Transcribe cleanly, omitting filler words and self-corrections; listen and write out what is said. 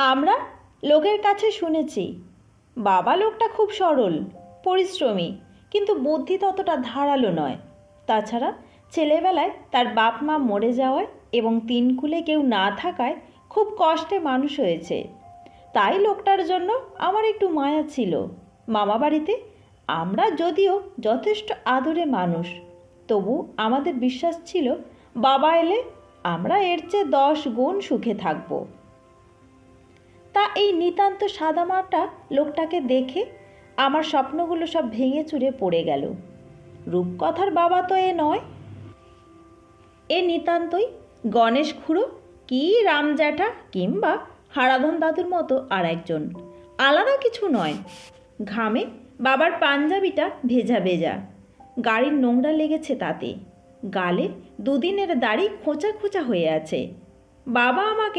আমরা লোকের কাছে শুনেছি বাবা লোকটা খুব সরল, পরিশ্রমী, কিন্তু বুদ্ধি ততটা ধারালো নয়। তাছাড়া ছেলেবেলায় তার বাপ মা মরে যাওয়ায় এবং তিন কুলে কেউ না থাকায় খুব কষ্টে মানুষ হয়েছে। তাই লোকটার জন্য আমার একটু মায়া ছিল। মামাবাড়িতে আমরা যদিও যথেষ্ট আদরে মানুষ, তবু আমাদের বিশ্বাস ছিল বাবা এলে আমরা এর চেয়ে 10 গুণ সুখে থাকব। তা এই নিতান্ত সাদামাটা লোকটাকে দেখে আমার স্বপ্নগুলো সব ভেঙে চুরে পড়ে গেল। রূপকথার বাবা তো এ নয়, এ নিতান্তই গণেশ খুড়ো কি রাম জ্যাঠা কিংবা হারাধন দাদুর মতো আর একজন, আলাদা কিছু নয়। ঘামে বাবার পাঞ্জাবিটা ভেজা ভেজা, গাড়ির নোংরা লেগেছে তাতে, গালে দুদিনের দাড়ি খোঁচা খোঁচা হয়ে আছে। বাবা আমাকে